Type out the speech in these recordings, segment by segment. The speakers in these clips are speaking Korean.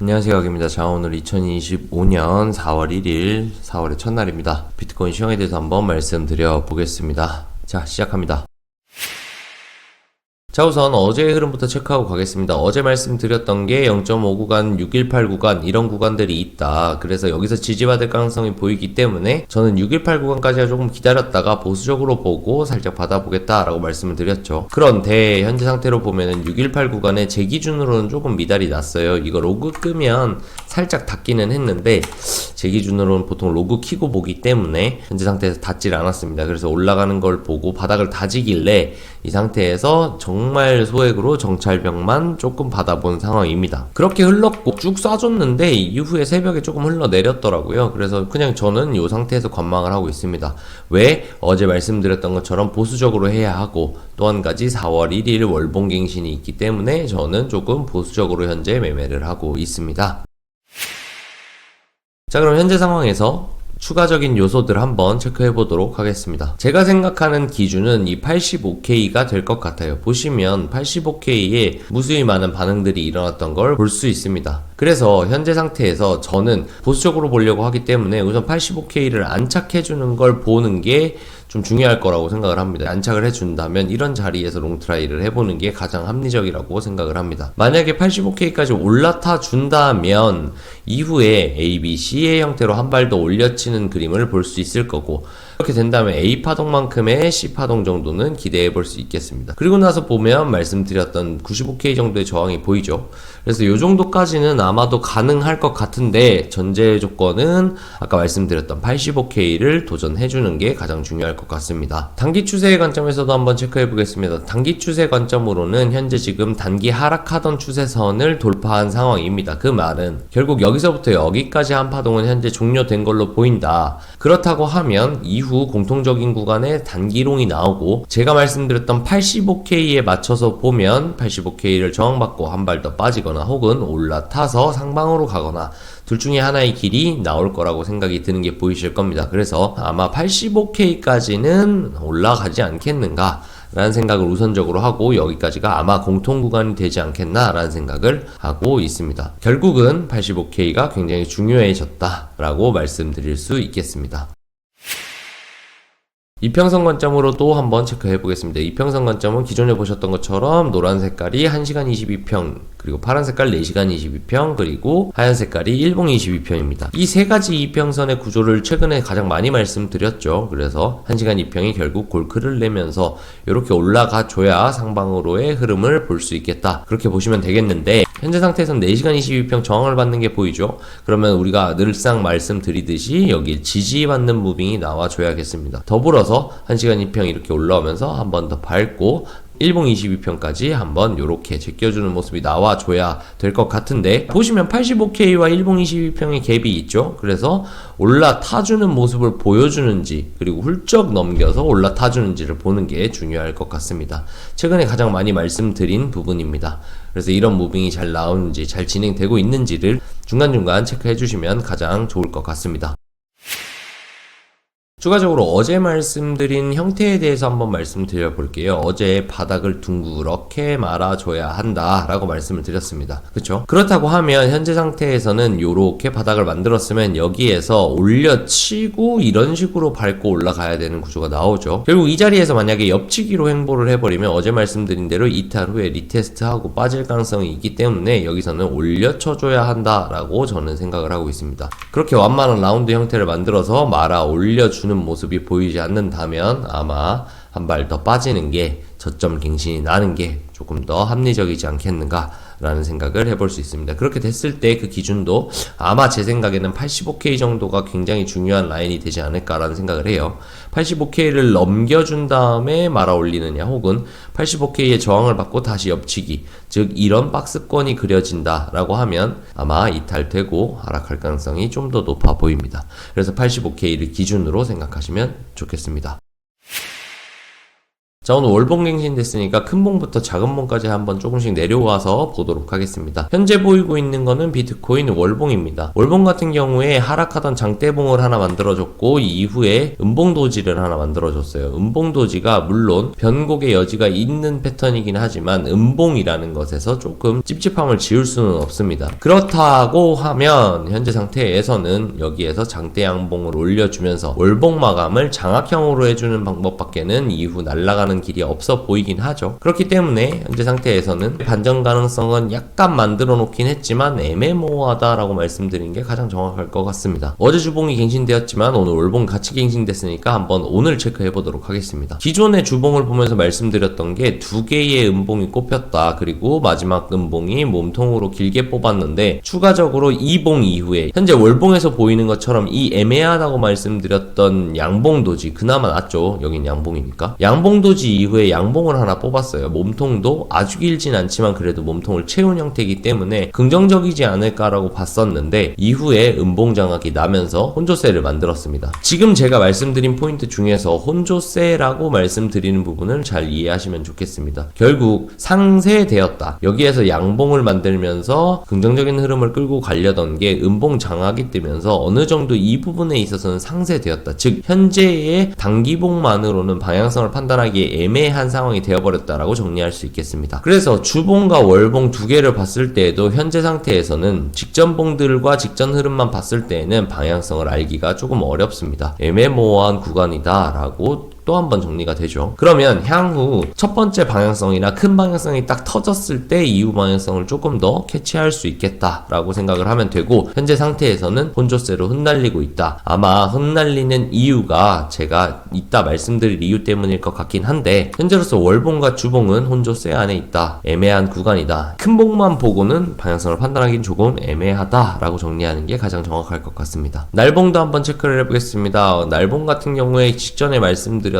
안녕하세요, 각입니다. 자, 오늘 2025년 4월 1일, 4월의 첫날입니다. 비트코인 시황에 대해서 한번 말씀드려 보겠습니다. 자, 시작합니다. 자, 우선 어제의 흐름부터 체크하고 가겠습니다. 어제 말씀드렸던 게 0.5 구간, 618 구간 이런 구간들이 있다. 그래서 여기서 지지받을 가능성이 보이기 때문에 저는 618 구간까지 조금 기다렸다가 보수적으로 보고 살짝 받아보겠다라고 말씀을 드렸죠. 그런데 현재 상태로 보면은 618 구간에 제 기준으로는 조금 미달이 났어요. 이거 로그 끄면 살짝 닿기는 했는데 제 기준으로는 보통 로그 키고 보기 때문에 현재 상태에서 닿질 않았습니다. 그래서 올라가는 걸 보고 바닥을 다지길래 이 상태에서 정말 소액으로 정찰병만 조금 받아본 상황입니다. 그렇게 흘렀고 쭉 쏴줬는데 이후에 새벽에 조금 흘러내렸더라고요. 그래서 그냥 저는 이 상태에서 관망을 하고 있습니다. 왜? 어제 말씀드렸던 것처럼 보수적으로 해야 하고 또 한 가지 4월 1일 월봉갱신이 있기 때문에 저는 조금 보수적으로 현재 매매를 하고 있습니다. 자, 그럼 현재 상황에서 추가적인 요소들 한번 체크해 보도록 하겠습니다. 제가 생각하는 기준은 이 85K가 될 것 같아요. 보시면 85K에 무수히 많은 반응들이 일어났던 걸 볼 수 있습니다. 그래서 현재 상태에서 저는 보수적으로 보려고 하기 때문에 우선 85K를 안착해주는 걸 보는 게 좀 중요할 거라고 생각을 합니다. 안착을 해준다면 이런 자리에서 롱트라이를 해보는 게 가장 합리적이라고 생각을 합니다. 만약에 85K까지 올라타 준다면 이후에 A, B, C의 형태로 한 발 더 올려치는 그림을 볼 수 있을 거고, 이렇게 된다면 A파동만큼의 C파동 정도는 기대해 볼 수 있겠습니다. 그리고 나서 보면 말씀드렸던 95K 정도의 저항이 보이죠. 그래서 이 정도까지는 아마도 가능할 것 같은데 전제 조건은 아까 말씀드렸던 85K를 도전해주는 게 가장 중요할 것 같습니다. 단기 추세의 관점에서도 한번 체크해 보겠습니다. 단기 추세 관점으로는 현재 지금 단기 하락하던 추세선을 돌파한 상황입니다. 그 말은 결국 여기서부터 여기까지 한 파동은 현재 종료된 걸로 보인다. 그렇다고 하면 이후 공통적인 구간에 단기롱이 나오고 제가 말씀드렸던 85K에 맞춰서 보면 85K를 저항받고 한 발 더 빠지거나 혹은 올라타서 상방으로 가거나 둘 중에 하나의 길이 나올 거라고 생각이 드는 게 보이실 겁니다. 그래서 아마 85K까지는 올라가지 않겠는가 라는 생각을 우선적으로 하고 여기까지가 아마 공통 구간이 되지 않겠나 라는 생각을 하고 있습니다. 결국은 85K가 굉장히 중요해졌다 라고 말씀드릴 수 있겠습니다. 이평선 관점으로도 한번 체크해 보겠습니다. 이평선 관점은 기존에 보셨던 것처럼 노란 색깔이 1시간 22평, 그리고 파란 색깔 4시간 22평, 그리고 하얀 색깔이 일봉 22평입니다. 이 세 가지 이평선의 구조를 최근에 가장 많이 말씀드렸죠. 그래서 1시간 2평이 결국 골크를 내면서 이렇게 올라가 줘야 상방으로의 흐름을 볼 수 있겠다. 그렇게 보시면 되겠는데 현재 상태에서는 4시간 22평 저항을 받는 게 보이죠. 그러면 우리가 늘상 말씀드리듯이 여기 지지받는 무빙이 나와줘야겠습니다. 더불어서 1시간 2평 이렇게 올라오면서 한 번 더 밟고 일봉 22평까지 한번 요렇게 제껴주는 모습이 나와줘야 될 것 같은데 보시면 85K와 일봉 22평의 갭이 있죠. 그래서 올라타주는 모습을 보여주는지 그리고 훌쩍 넘겨서 올라타주는지를 보는 게 중요할 것 같습니다. 최근에 가장 많이 말씀드린 부분입니다. 그래서 이런 무빙이 잘 나오는지 잘 진행되고 있는지를 중간중간 체크해 주시면 가장 좋을 것 같습니다. 추가적으로 어제 말씀드린 형태에 대해서 한번 말씀드려 볼게요. 어제 바닥을 둥그렇게 말아줘야 한다 라고 말씀을 드렸습니다. 그쵸? 그렇다고 하면 현재 상태에서는 요렇게 바닥을 만들었으면 여기에서 올려치고 이런 식으로 밟고 올라가야 되는 구조가 나오죠. 결국 이 자리에서 만약에 옆치기로 행보를 해버리면 어제 말씀드린 대로 이탈 후에 리테스트하고 빠질 가능성이 있기 때문에 여기서는 올려쳐줘야 한다 라고 저는 생각을 하고 있습니다. 그렇게 완만한 라운드 형태를 만들어서 말아 올려주는 모습이 보이지 않는다면 아마 한 발 더 빠지는 게 저점 갱신이 나는 게 조금 더 합리적이지 않겠는가 라는 생각을 해볼 수 있습니다. 그렇게 됐을 때 그 기준도 아마 제 생각에는 85K 정도가 굉장히 중요한 라인이 되지 않을까라는 생각을 해요. 85K를 넘겨준 다음에 말아 올리느냐 혹은 85K의 저항을 받고 다시 옆치기, 즉 이런 박스권이 그려진다 라고 하면 아마 이탈되고 하락할 가능성이 좀 더 높아 보입니다. 그래서 85K를 기준으로 생각하시면 좋겠습니다. 자, 오늘 월봉 갱신됐으니까 큰 봉부터 작은 봉까지 한번 조금씩 내려와서 보도록 하겠습니다. 현재 보이고 있는 거는 비트코인 월봉입니다. 월봉 같은 경우에 하락하던 장대봉을 하나 만들어줬고 이후에 음봉 도지를 하나 만들어줬어요. 음봉 도지가 물론 변곡의 여지가 있는 패턴이긴 하지만 음봉이라는 것에서 조금 찝찝함을 지울 수는 없습니다. 그렇다고 하면 현재 상태에서는 여기에서 장대 양봉을 올려주면서 월봉 마감을 장악형으로 해주는 방법밖에는 이후 날아가는 길이 없어 보이긴 하죠. 그렇기 때문에 현재 상태에서는 반전 가능성은 약간 만들어 놓긴 했지만 애매모호하다라고 말씀드린 게 가장 정확할 것 같습니다. 어제 주봉이 갱신되었지만 오늘 월봉 같이 갱신됐으니까 한번 오늘 체크해 보도록 하겠습니다. 기존의 주봉을 보면서 말씀드렸던 게 두 개의 음봉이 꼽혔다. 그리고 마지막 음봉이 몸통으로 길게 뽑았는데 추가적으로 이 봉 이후에 현재 월봉에서 보이는 것처럼 이 애매하다고 말씀드렸던 양봉 도지, 그나마 낫죠. 여긴 양봉이니까. 양봉 도지 이후에 양봉을 하나 뽑았어요. 몸통도 아주 길진 않지만 그래도 몸통을 채운 형태이기 때문에 긍정적이지 않을까라고 봤었는데 이후에 음봉 장악이 나면서 혼조세를 만들었습니다. 지금 제가 말씀드린 포인트 중에서 혼조세라고 말씀드리는 부분을 잘 이해하시면 좋겠습니다. 결국 상세되었다. 여기에서 양봉을 만들면서 긍정적인 흐름을 끌고 가려던 게 음봉 장악이 뜨면서 어느 정도 이 부분에 있어서는 상세되었다. 즉 현재의 단기봉만으로는 방향성을 판단하기에 애매한 상황이 되어버렸다라고 정리할 수 있겠습니다. 그래서 주봉과 월봉 두 개를 봤을 때에도 현재 상태에서는 직전 봉들과 직전 흐름만 봤을 때에는 방향성을 알기가 조금 어렵습니다. 애매모호한 구간이다 라고 또 한 번 정리가 되죠. 그러면 향후 첫 번째 방향성이나 큰 방향성이 딱 터졌을 때 이후 방향성을 조금 더 캐치할 수 있겠다라고 생각을 하면 되고 현재 상태에서는 혼조세로 흩날리고 있다. 아마 흩날리는 이유가 제가 이따 말씀드릴 이유 때문일 것 같긴 한데 현재로서 월봉과 주봉은 혼조세 안에 있다. 애매한 구간이다. 큰 봉만 보고는 방향성을 판단하기는 조금 애매하다라고 정리하는 게 가장 정확할 것 같습니다. 날봉도 한번 체크를 해보겠습니다. 날봉 같은 경우에 직전에 말씀드렸던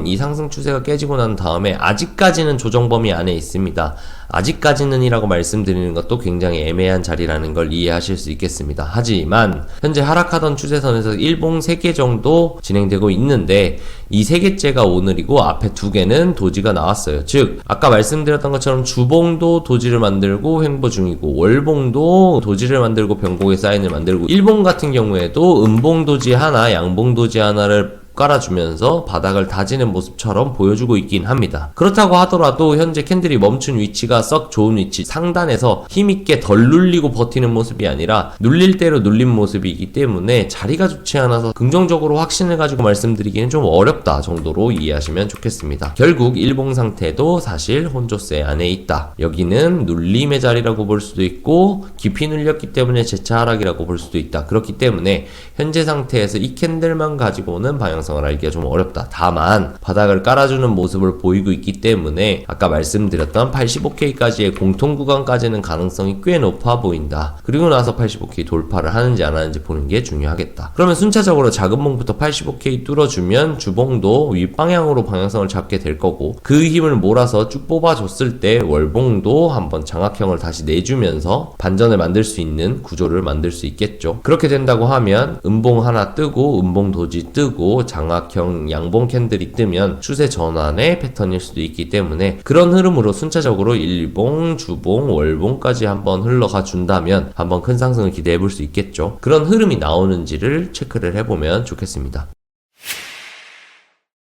이 상승 추세가 깨지고 난 다음에 아직까지는 조정 범위 안에 있습니다. 아직까지는 이라고 말씀드리는 것도 굉장히 애매한 자리라는 걸 이해하실 수 있겠습니다. 하지만 현재 하락하던 추세선에서 일봉 3개 정도 진행되고 있는데 이 3개째가 오늘이고 앞에 2개는 도지가 나왔어요. 즉 아까 말씀드렸던 것처럼 주봉도 도지를 만들고 횡보 중이고 월봉도 도지를 만들고 변곡의 사인을 만들고 일봉 같은 경우에도 음봉 도지 하나 양봉 도지 하나를 깔아주면서 바닥을 다지는 모습처럼 보여주고 있긴 합니다. 그렇다고 하더라도 현재 캔들이 멈춘 위치가 썩 좋은 위치, 상단에서 힘있게 덜 눌리고 버티는 모습이 아니라 눌릴 대로 눌린 모습이기 때문에 자리가 좋지 않아서 긍정적으로 확신을 가지고 말씀드리기는 좀 어렵다 정도로 이해하시면 좋겠습니다. 결국 일봉 상태도 사실 혼조세 안에 있다. 여기는 눌림의 자리라고 볼 수도 있고 깊이 눌렸기 때문에 재차 하락이라고 볼 수도 있다. 그렇기 때문에 현재 상태에서 이 캔들만 가지고는 방향성을 알기가 좀 어렵다. 다만 바닥을 깔아주는 모습을 보이고 있기 때문에 아까 말씀드렸던 85K까지의 공통 구간까지는 가능성이 꽤 높아 보인다. 그리고 나서 85K 돌파를 하는지 안 하는지 보는 게 중요하겠다. 그러면 순차적으로 작은 봉부터 85K 뚫어주면 주봉도 윗방향으로 방향성을 잡게 될 거고 그 힘을 몰아서 쭉 뽑아줬을 때 월봉도 한번 장악형을 다시 내주면서 반전을 만들 수 있는 구조를 만들 수 있겠죠. 그렇게 된다고 하면 음봉 하나 뜨고 음봉 도지 뜨고 장악형 양봉 캔들이 뜨면 추세 전환의 패턴일 수도 있기 때문에 그런 흐름으로 순차적으로 일봉, 주봉, 월봉까지 한번 흘러가 준다면 한번 큰 상승을 기대해 볼 수 있겠죠. 그런 흐름이 나오는지를 체크를 해보면 좋겠습니다.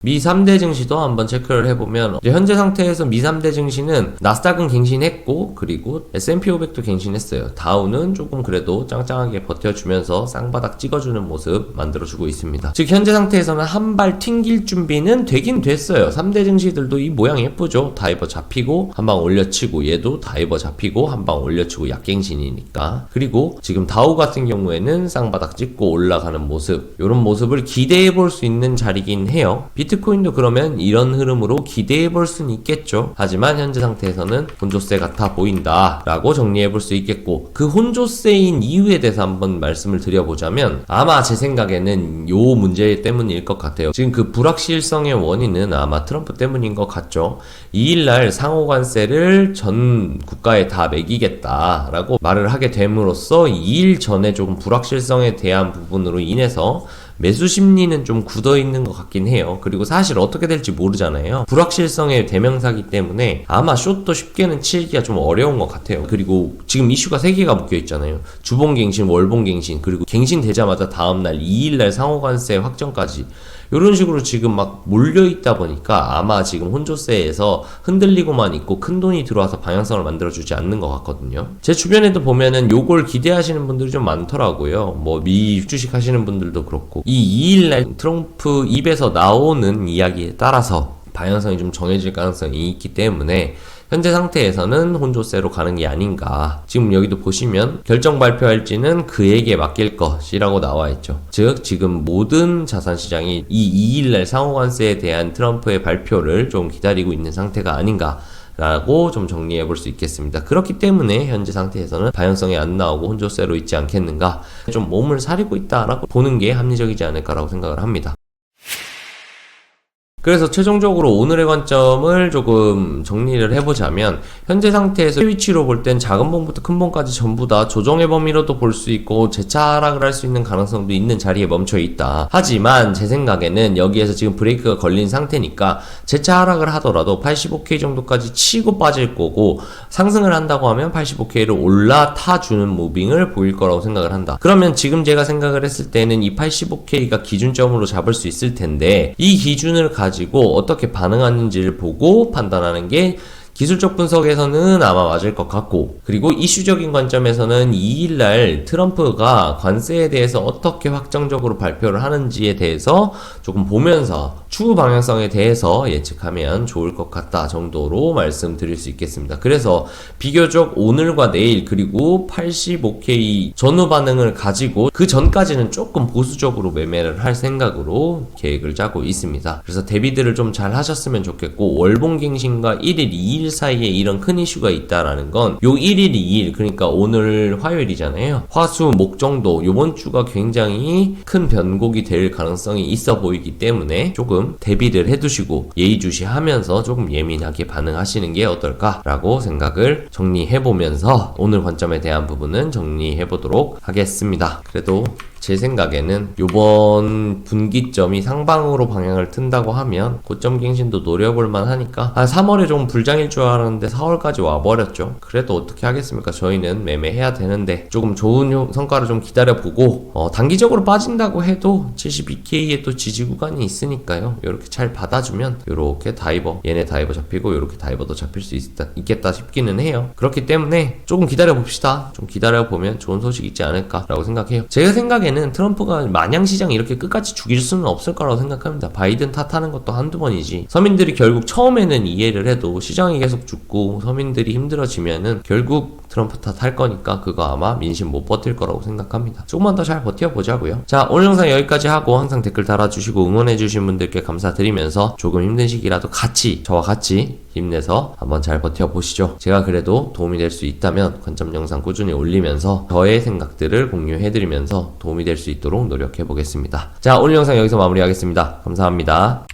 미 3대 증시도 한번 체크를 해보면 현재 상태에서 미 3대 증시는 나스닥은 갱신했고 그리고 S&P 500도 갱신했어요. 다우는 조금 그래도 짱짱하게 버텨주면서 쌍바닥 찍어주는 모습 만들어주고 있습니다. 즉 현재 상태에서는 한 발 튕길 준비는 되긴 됐어요. 3대 증시들도 이 모양 예쁘죠. 다이버 잡히고 한 방 올려치고 얘도 다이버 잡히고 한 방 올려치고 약갱신이니까. 그리고 지금 다우 같은 경우에는 쌍바닥 찍고 올라가는 모습, 이런 모습을 기대해 볼 수 있는 자리긴 해요. 비트코인도 그러면 이런 흐름으로 기대해 볼 수는 있겠죠. 하지만 현재 상태에서는 혼조세 같아 보인다 라고 정리해 볼 수 있겠고 그 혼조세인 이유에 대해서 한번 말씀을 드려보자면 아마 제 생각에는 요 문제 때문일 것 같아요. 지금 그 불확실성의 원인은 아마 트럼프 때문인 것 같죠. 2일날 상호관세를 전 국가에 다 매기겠다 라고 말을 하게 됨으로써 2일 전에 조금 불확실성에 대한 부분으로 인해서 매수 심리는 좀 굳어 있는 것 같긴 해요. 그리고 사실 어떻게 될지 모르잖아요. 불확실성의 대명사기 때문에 아마 숏도 쉽게는 치기가 좀 어려운 것 같아요. 그리고 지금 이슈가 3개가 묶여 있잖아요. 주봉갱신, 월봉갱신, 그리고 갱신되자마자 다음날 2일날 상호관세 확정까지 이런 식으로 지금 막 몰려있다 보니까 아마 지금 혼조세에서 흔들리고만 있고 큰돈이 들어와서 방향성을 만들어주지 않는 것 같거든요. 제 주변에도 보면은 요걸 기대하시는 분들이 좀 많더라고요. 뭐 미 주식 하시는 분들도 그렇고 이 2일날 트럼프 입에서 나오는 이야기에 따라서 방향성이 좀 정해질 가능성이 있기 때문에 현재 상태에서는 혼조세로 가는 게 아닌가. 지금 여기도 보시면 결정 발표할지는 그에게 맡길 것이라고 나와 있죠. 즉 지금 모든 자산시장이 이 2일날 상호관세에 대한 트럼프의 발표를 좀 기다리고 있는 상태가 아닌가 라고 좀 정리해 볼 수 있겠습니다. 그렇기 때문에 현재 상태에서는 방향성이 안 나오고 혼조세로 있지 않겠는가, 좀 몸을 사리고 있다라고 보는 게 합리적이지 않을까라고 생각을 합니다. 그래서 최종적으로 오늘의 관점을 조금 정리를 해보자면, 현재 상태에서 위치로 볼 땐 작은 봉부터 큰 봉까지 전부 다 조정의 범위로도 볼 수 있고 재차 하락을 할 수 있는 가능성도 있는 자리에 멈춰 있다. 하지만 제 생각에는 여기에서 지금 브레이크가 걸린 상태니까 재차 하락을 하더라도 85K 정도까지 치고 빠질 거고, 상승을 한다고 하면 85K를 올라타주는 무빙을 보일 거라고 생각을 한다. 그러면 지금 제가 생각을 했을 때는 이 85K가 기준점으로 잡을 수 있을 텐데, 이 기준을 가지고 어떻게 반응하는지를 보고 판단하는 게 기술적 분석에서는 아마 맞을 것 같고, 그리고 이슈적인 관점에서는 2일날 트럼프가 관세에 대해서 어떻게 확정적으로 발표를 하는지에 대해서 조금 보면서 추후 방향성에 대해서 예측하면 좋을 것 같다 정도로 말씀드릴 수 있겠습니다. 그래서 비교적 오늘과 내일 그리고 85K 전후 반응을 가지고 그 전까지는 조금 보수적으로 매매를 할 생각으로 계획을 짜고 있습니다. 그래서 대비들을 좀 잘 하셨으면 좋겠고, 월봉갱신과 1일, 2일 사이에 이런 큰 이슈가 있다라는 건 요 1일, 2일, 그러니까 오늘 화요일이잖아요. 화수, 목 정도 요번 주가 굉장히 큰 변곡이 될 가능성이 있어 보이기 때문에 조금 대비를 해두시고 예의주시하면서 조금 예민하게 반응하시는 게 어떨까라고 생각을 정리해보면서 오늘 관점에 대한 부분은 정리해보도록 하겠습니다. 그래도 제 생각에는 요번 분기점이 상방으로 방향을 튼다고 하면 고점 갱신도 노려볼만 하니까, 3월에 좀 불장일 줄 알았는데 4월까지 와버렸죠. 그래도 어떻게 하겠습니까? 저희는 매매해야 되는데 조금 좋은 성과를 좀 기다려보고, 단기적으로 빠진다고 해도 72K에 또 지지 구간이 있으니까요. 요렇게 잘 받아주면 요렇게 다이버, 얘네 다이버 잡히고 요렇게 다이버도 잡힐 수 있겠다 싶기는 해요. 그렇기 때문에 조금 기다려봅시다. 좀 기다려보면 좋은 소식 있지 않을까라고 생각해요. 제가 생각에는 트럼프가 마냥 시장 이렇게 끝까지 죽일 수는 없을 거라고 생각합니다. 바이든 탓하는 것도 한두 번이지. 서민들이 결국 처음에는 이해를 해도 시장이 계속 죽고 서민들이 힘들어지면은 결국 트럼프 탓할 거니까 그거 아마 민심 못 버틸 거라고 생각합니다. 조금만 더 잘 버텨보자고요. 자, 오늘 영상 여기까지 하고 항상 댓글 달아주시고 응원해주신 분들께 감사드리면서 조금 힘든 시기라도 저와 같이 힘내서 한번 잘 버텨보시죠. 제가 그래도 도움이 될 수 있다면 관점 영상 꾸준히 올리면서 저의 생각들을 공유해드리면서 도움이 될 수 있도록 노력해보겠습니다. 자, 오늘 영상 여기서 마무리하겠습니다. 감사합니다.